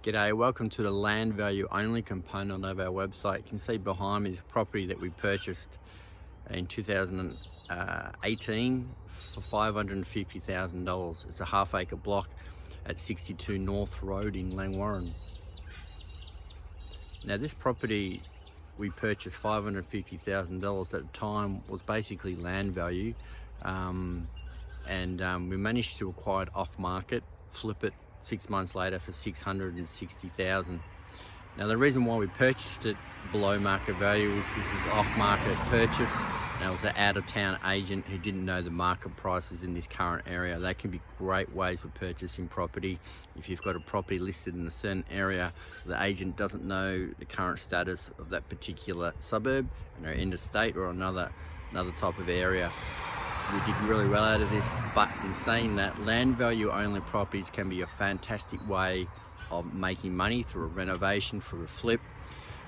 G'day, welcome to the land value only component of our website. You can see behind me the property that we purchased in 2018 for $550,000. It's a half-acre block at 62 North Road in Langwarrin. Now this property we purchased $550,000 at the time was basically land value, and we managed to acquire it off market, flip it 6 months later for $660,000. Now the reason why we purchased it below market value is this is off-market purchase, and it was an out-of-town agent who didn't know the market prices in this current area. They can be great ways of purchasing property. If you've got a property listed in a certain area, the agent doesn't know the current status of that particular suburb, you know, interstate or another type of area. We did really well out of this, but in saying that, land value only properties can be a fantastic way of making money through a renovation, through a flip.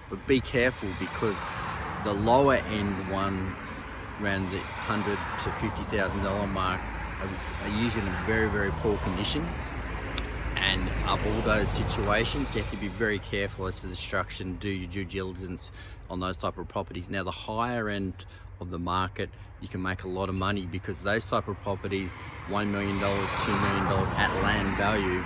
But be careful, because the lower end ones around the $100,000 to $50,000 mark are usually in very, very poor condition. And of all those situations, you have to be very careful as to the structure and do your due diligence on those type of properties. Now the higher end of the market, you can make a lot of money, because those type of properties, $1 million, $2 million at land value,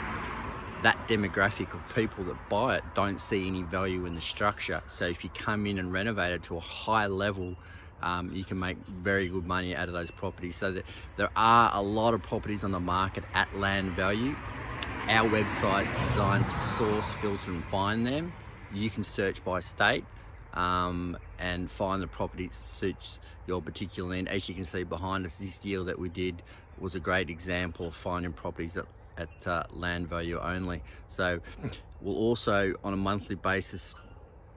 that demographic of people that buy it don't see any value in the structure. So if you come in and renovate it to a high level, you can make very good money out of those properties. So that there are a lot of properties on the market at land value. Our website's designed to source, filter and find them. You can search by state and find the property that suits your particular land. As you can see behind us, this deal that we did was a great example of finding properties at land value only. So we'll also on a monthly basis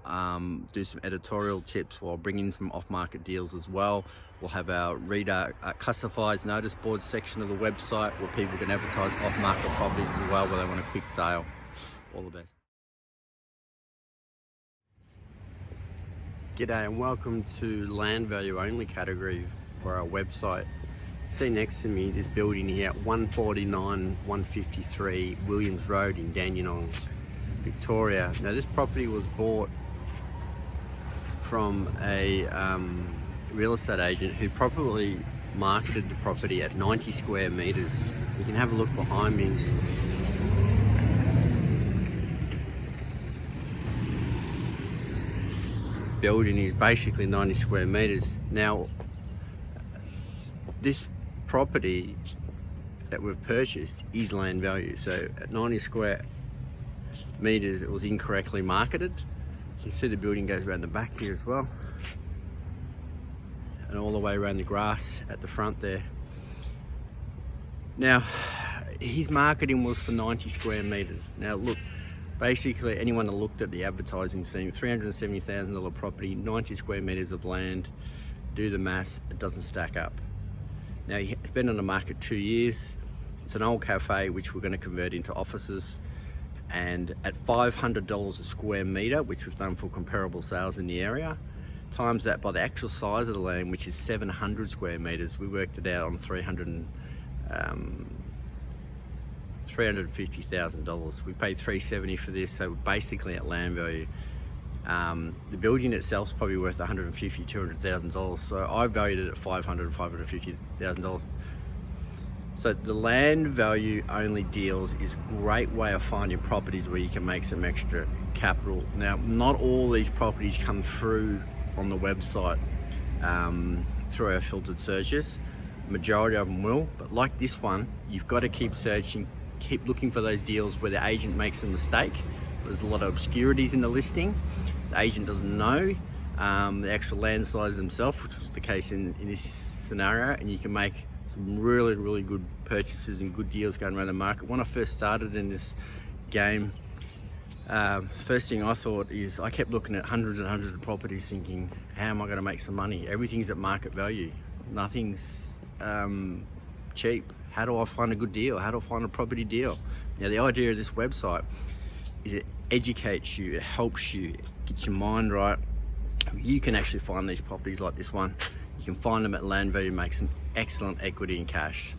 do some editorial tips while bringing some off-market deals as well. We'll have our reader classifieds notice board section of the website where people can advertise off-market properties as well where they want a quick sale. All the best. G'day and welcome to land value only category for our website. See next to me this building here at 149-153 Williams Road in Dandenong, Victoria. Now this property was bought from a real estate agent who probably marketed the property at 90 square meters. You can have a look behind me. Building is basically 90 square meters. Now this property that we've purchased is land value, so at 90 square meters it was incorrectly marketed. You can see the building goes around the back here as well, and all the way around the grass at the front there. Now his marketing was for 90 square meters. Now look, basically anyone that looked at the advertising scene, $370,000 property, 90 square meters of land, do the maths, it doesn't stack up. Now it's been on the market 2 years. It's an old cafe which we're going to convert into offices, and at $500 a square meter, which we've done for comparable sales in the area, times that by the actual size of the land, which is 700 square meters, we worked it out on $350,000. We paid $370 for this, so we're basically at land value. The building itself is probably worth $150,000, $200,000, so I valued it at $500,000, $550,000. So the land value only deals is a great way of finding properties where you can make some extra capital. Now, not all these properties come through on the website through our filtered searches. Majority of them will, but like this one, you've got to keep searching, keep looking for those deals where the agent makes a mistake. There's a lot of obscurities in the listing. The agent doesn't know the actual land size themselves, which was the case in this scenario, and you can make some really, really good purchases and good deals going around the market. When I first started in this game, first thing I thought is I kept looking at hundreds and hundreds of properties thinking, how am I going to make some money? Everything's at market value. Nothing's cheap. How do I find a good deal? How do I find a property deal? Now the idea of this website is it educates you, it helps you, gets your mind right. You can actually find these properties like this one. You can find them at land value, make some excellent equity and cash.